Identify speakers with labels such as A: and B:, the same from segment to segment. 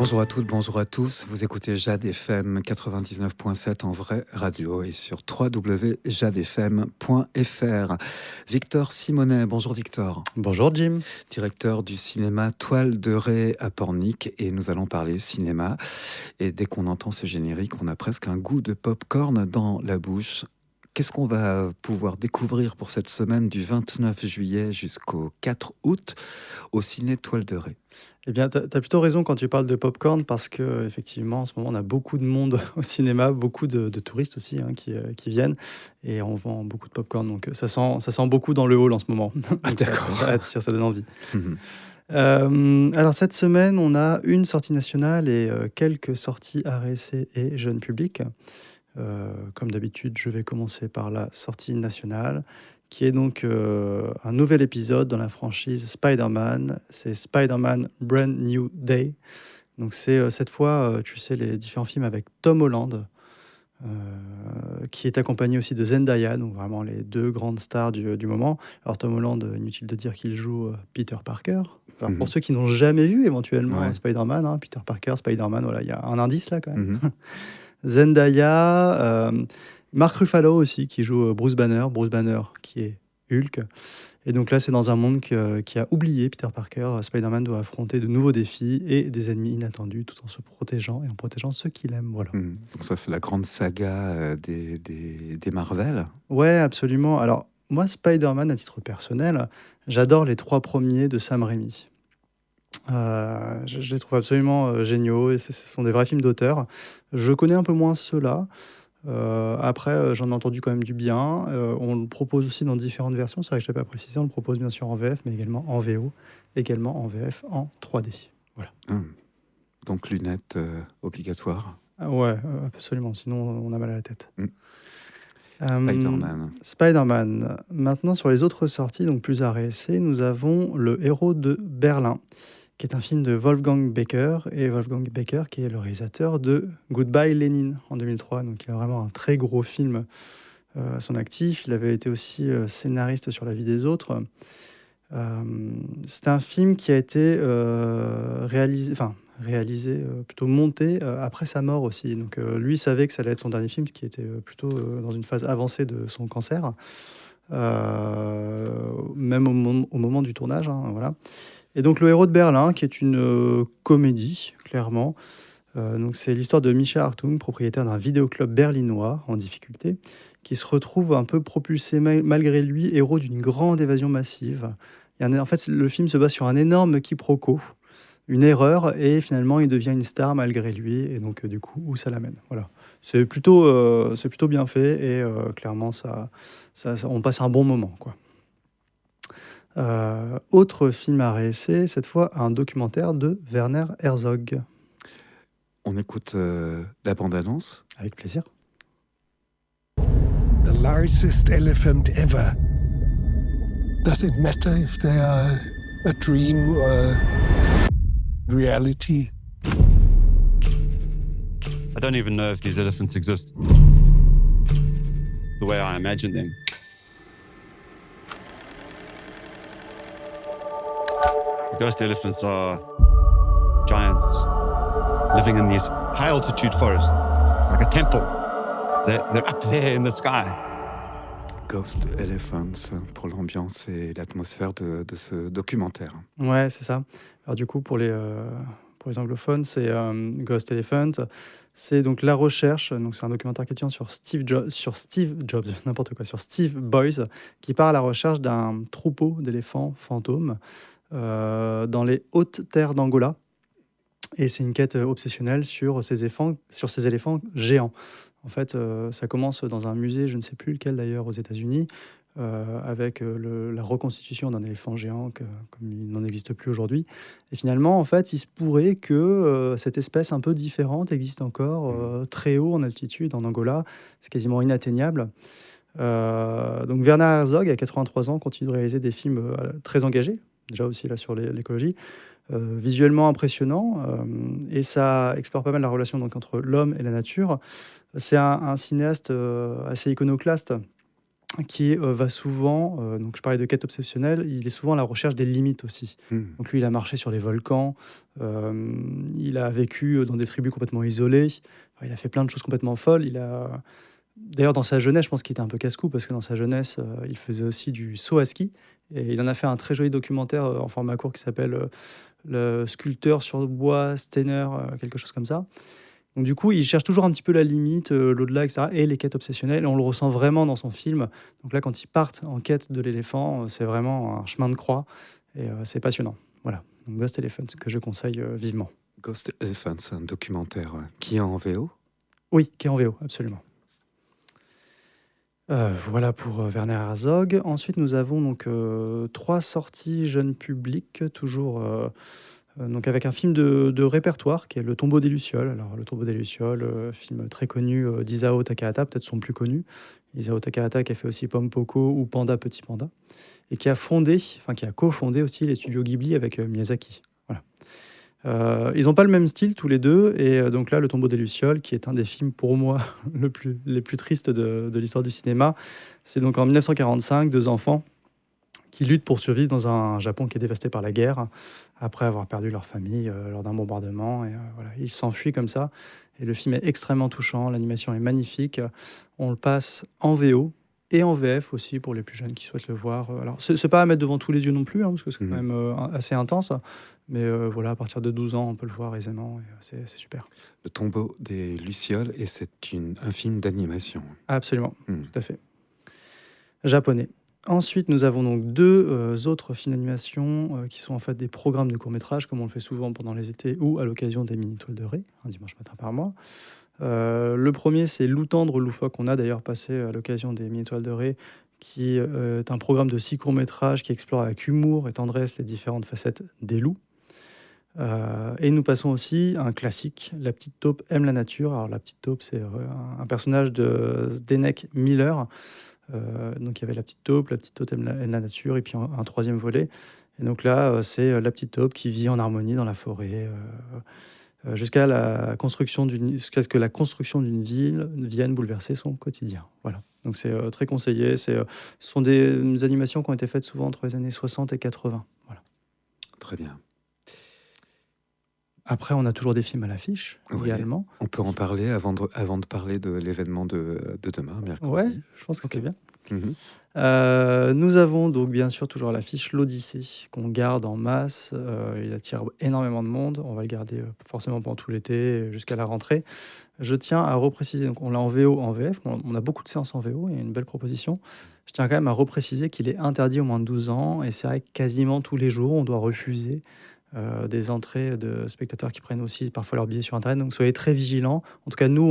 A: Bonjour à toutes, bonjour à tous. Vous écoutez Jade FM 99.7 en vraie radio et sur www.jadefm.fr. Victor Simonet, bonjour Victor.
B: Bonjour Jim.
A: Directeur du cinéma Toile de Ré à Pornic, et nous allons parler cinéma. Et dès qu'on entend ce générique, on a presque un goût de pop-corn dans la bouche. Qu'est-ce qu'on va pouvoir découvrir pour cette semaine du 29 juillet jusqu'au 4 août au ciné Toile de Ré?
B: Eh bien, tu as plutôt raison quand tu parles de popcorn parce que effectivement, en ce moment, on a beaucoup de monde au cinéma, beaucoup de touristes aussi qui viennent et on vend beaucoup de popcorn. Donc, ça sent beaucoup dans le hall en ce moment.
A: Ah,
B: Donc,
A: d'accord.
B: ça attire, ça donne envie.
A: Mhm.
B: Alors, cette semaine, on a une sortie nationale et quelques sorties RSC et jeune public. Comme d'habitude, je vais commencer par la sortie nationale, qui est donc un nouvel épisode dans la franchise Spider-Man. C'est Spider-Man Brand New Day. Donc c'est cette fois, tu sais, les différents films avec Tom Holland, qui est accompagné aussi de Zendaya, donc vraiment les deux grandes stars du moment. Alors Tom Holland, inutile de dire qu'il joue Peter Parker. Alors, pour ceux qui n'ont jamais vu éventuellement
A: Ouais.
B: Spider-Man, Peter Parker, Spider-Man, voilà, il y a un indice là quand même.
A: Mhm.
B: Zendaya, Mark Ruffalo aussi qui joue Bruce Banner qui est Hulk. Et donc là, c'est dans un monde qui a oublié Peter Parker. Spider-Man doit affronter de nouveaux défis et des ennemis inattendus tout en se protégeant et en protégeant ceux qu'il aime. Voilà.
A: Donc ça, c'est la grande saga des Marvel.
B: Ouais, absolument. Alors, moi, Spider-Man, à titre personnel, j'adore les 3 premiers de Sam Raimi. Je les trouve absolument géniaux et ce sont des vrais films d'auteur. Je connais un peu moins ceux-là. Après, j'en ai entendu quand même du bien. On le propose aussi dans différentes versions. C'est vrai que je ne l'ai pas précisé. On le propose bien sûr en VF, mais également en VO, également en VF en 3D. Voilà.
A: Donc lunettes obligatoires.
B: Ah ouais, absolument. Sinon, on a mal à la tête.
A: Spider-Man.
B: Spider-Man. Maintenant, sur les autres sorties, donc plus RSC, nous avons Le Héros de Berlin, qui est un film de Wolfgang Becker, et Wolfgang Becker qui est le réalisateur de Goodbye Lenin en 2003. Donc il a vraiment un très gros film à son actif. Il avait été aussi scénariste sur La vie des autres. C'est un film qui a été réalisé, plutôt monté après sa mort aussi. Donc lui savait que ça allait être son dernier film, qui était plutôt dans une phase avancée de son cancer, même au moment du tournage, voilà. Et donc Le Héros de Berlin, qui est une comédie, clairement. Donc c'est l'histoire de Mischa Hartung, propriétaire d'un vidéoclub berlinois en difficulté, qui se retrouve un peu propulsé malgré lui, héros d'une grande évasion massive. En fait, le film se base sur un énorme quiproquo, une erreur, et finalement il devient une star malgré lui. Et donc du coup, où ça l'amène. Voilà. C'est plutôt bien fait et clairement, on passe un bon moment, quoi. Autre film à réessayer, cette fois un documentaire de Werner Herzog.
A: On écoute la bande-annonce.
B: Avec plaisir.
C: The largest elephant ever. Does it matter if they are a dream or reality?
D: I don't even know if these elephants exist the way I imagine them. The ghost elephants are giants living in these high-altitude forests, like a temple. They're up there in the sky.
A: Ghost Elephants, pour l'ambiance et l'atmosphère de ce documentaire.
B: Ouais, c'est ça. Alors du coup, pour les anglophones, c'est Ghost Elephant. C'est donc la recherche. Donc c'est un documentaire qui tient sur Steve Jobs, n'importe quoi, sur Steve Boyce, qui part à la recherche d'un troupeau d'éléphants fantômes dans les hautes terres d'Angola. Et c'est une quête obsessionnelle sur ces éléphants géants. En fait, ça commence dans un musée, je ne sais plus lequel d'ailleurs, aux États-Unis, avec la reconstitution d'un éléphant géant comme il n'en existe plus aujourd'hui. Et finalement, en fait, il se pourrait que cette espèce un peu différente existe encore très haut en altitude en Angola. C'est quasiment inatteignable. Donc Werner Herzog, à 83 ans, continue de réaliser des films très engagés, déjà aussi là sur l'écologie, visuellement impressionnant, et ça explore pas mal la relation donc, entre l'homme et la nature. C'est un cinéaste assez iconoclaste, qui va souvent, donc je parlais de quête obsessionnelle, il est souvent à la recherche des limites aussi. Donc lui, il a marché sur les volcans, il a vécu dans des tribus complètement isolées, enfin, il a fait plein de choses complètement folles. D'ailleurs, dans sa jeunesse, je pense qu'il était un peu casse-cou parce que dans sa jeunesse, il faisait aussi du saut à ski. Et il en a fait un très joli documentaire en format court qui s'appelle Le sculpteur sur bois, Steiner, quelque chose comme ça. Donc du coup, il cherche toujours un petit peu la limite, l'au-delà, etc. Et les quêtes obsessionnelles, et on le ressent vraiment dans son film. Donc là, quand ils partent en quête de l'éléphant, c'est vraiment un chemin de croix, et c'est passionnant. Voilà, donc Ghost Elephant, que je conseille vivement.
A: Ghost Elephants, un documentaire qui est en VO.
B: Oui, qui est en VO, absolument. Voilà pour Werner Herzog. Ensuite, nous avons donc 3 sorties jeune public, toujours donc avec un film de répertoire qui est Le Tombeau des Lucioles. Alors, Le Tombeau des Lucioles, film très connu d'Isao Takahata, peut-être son plus connu. Isao Takahata qui a fait aussi Pompoko ou Panda Petit Panda, et qui a cofondé aussi les studios Ghibli avec Miyazaki. Voilà. Ils n'ont pas le même style tous les deux, et donc là, Le Tombeau des Lucioles, qui est un des films pour moi les plus tristes de l'histoire du cinéma. C'est donc en 1945, 2 enfants qui luttent pour survivre dans un Japon qui est dévasté par la guerre, après avoir perdu leur famille lors d'un bombardement. Et voilà, ils s'enfuient comme ça. Et le film est extrêmement touchant, l'animation est magnifique. On le passe en VO et en VF aussi pour les plus jeunes qui souhaitent le voir. Alors, c'est pas à mettre devant tous les yeux non plus, parce que c'est quand même assez intense. Mais voilà, à partir de 12 ans, on peut le voir aisément. Et c'est super.
A: Le Tombeau des Lucioles, et c'est un film d'animation.
B: Absolument, tout à fait. Japonais. Ensuite, nous avons donc 2 autres films d'animation qui sont en fait des programmes de court-métrage, comme on le fait souvent pendant les étés ou à l'occasion des mini-toiles de Ré, un dimanche matin par mois. Le premier, c'est Loup tendre, loufoque, qu'on a d'ailleurs passé à l'occasion des mini-toiles de Ré, qui est un programme de 6 courts-métrages qui explore avec humour et tendresse les différentes facettes des loups. Et nous passons aussi à un classique, La petite taupe aime la nature. Alors la petite taupe, c'est un personnage de Zdenek Miller. Donc il y avait la petite taupe aime la nature, et puis un troisième volet. Et donc là, c'est la petite taupe qui vit en harmonie dans la forêt jusqu'à ce que la construction d'une ville vienne bouleverser son quotidien. Voilà. Donc c'est très conseillé. Ce sont des animations qui ont été faites souvent entre les années 60 et 80. Voilà.
A: Très bien.
B: Après, on a toujours des films à l'affiche, également.
A: On peut en parler avant de parler de l'événement de demain, mercredi.
B: Ouais, je pense que c'est bien.
A: Mhm.
B: Nous avons donc bien sûr toujours à l'affiche l'Odyssée, qu'on garde en masse. Il attire énormément de monde. On va le garder forcément pendant tout l'été, jusqu'à la rentrée. Je tiens à repréciser, donc on l'a en VO, en VF. On a beaucoup de séances en VO, il y a une belle proposition. Je tiens quand même à repréciser qu'il est interdit aux moins de 12 ans. Et c'est vrai que quasiment tous les jours, on doit refuser des entrées de spectateurs qui prennent aussi parfois leur billet sur Internet. Donc soyez très vigilants. En tout cas, nous,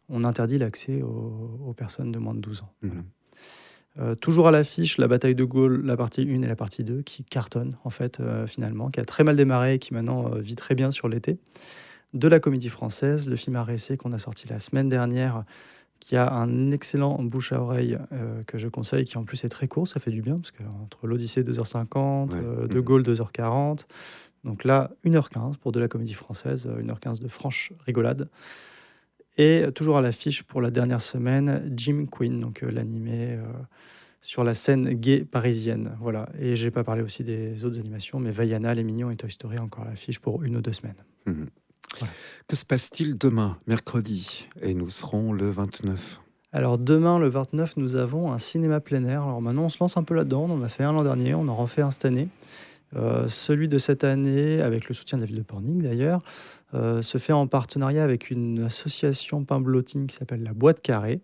B: on interdit l'accès aux personnes de moins de 12 ans. Voilà. Toujours à l'affiche, La bataille de Gaulle, la partie 1 et la partie 2, qui cartonnent, en fait, finalement, qui a très mal démarré et qui maintenant vit très bien sur l'été. De la Comédie Française, le film RSC qu'on a sorti la semaine dernière, qui a un excellent bouche à oreille que je conseille, qui en plus est très court, ça fait du bien, parce qu'entre l'Odyssée 2h50, De Gaulle 2h40, donc là 1h15 pour De la Comédie Française, 1h15 de franche rigolade. Et toujours à l'affiche pour la dernière semaine, Jim Queen, donc l'animé sur la scène gay parisienne. Voilà. Et j'ai pas parlé aussi des autres animations, mais Vaiana, Les Mignons et Toy Story encore à l'affiche pour 1 ou 2 semaines.
A: Voilà. Que se passe-t-il demain, mercredi? Et nous serons le 29.
B: Alors demain, le 29, nous avons un cinéma plein air. Alors maintenant, on se lance un peu là-dedans. On en a fait un l'an dernier, on en refait un cette année. Celui de cette année, avec le soutien de la ville de Pornic d'ailleurs, se fait en partenariat avec une association pain-blotine qui s'appelle la Boîte Carrée,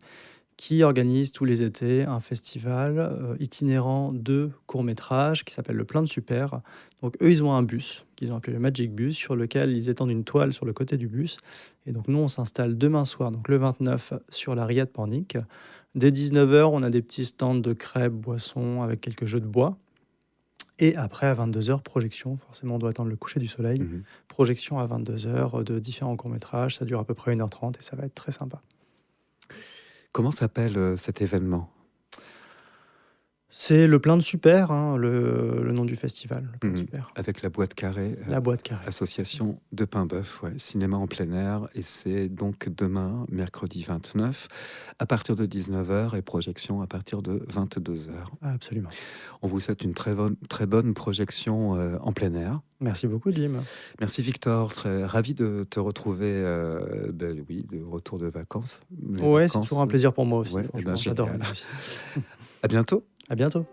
B: qui organise tous les étés un festival itinérant de courts-métrages qui s'appelle Le Plein de Super. Donc eux, ils ont un bus qu'ils ont appelé le Magic Bus, sur lequel ils étendent une toile sur le côté du bus. Et donc nous, on s'installe demain soir, donc le 29, sur la Ria de Pornic. Dès 19h, on a des petits stands de crêpes, boissons, avec quelques jeux de bois. Et après, à 22h, projection. Forcément, on doit attendre le coucher du soleil. Projection à 22h de différents courts-métrages. Ça dure à peu près 1h30 et ça va être très sympa.
A: Comment s'appelle cet événement?
B: C'est le plein de super, hein, le nom du festival, le plein de
A: Mhm.
B: super.
A: Avec la boîte carrée,
B: La boîte carrée.
A: association de Paimboeuf, ouais, cinéma en plein air. Et c'est donc demain, mercredi 29, à partir de 19h et projection à partir de 22h.
B: Absolument.
A: On vous souhaite une très bonne projection en plein air.
B: Merci beaucoup, Jim.
A: Merci Victor, très ravi de te retrouver, oui, de retour de vacances. Les
B: Ouais, c'est
A: vacances,
B: toujours un plaisir pour moi aussi.
A: ouais, eh ben,
B: Franchement, j'adore
A: génial.
B: venir ici.
A: À bientôt.
B: À bientôt.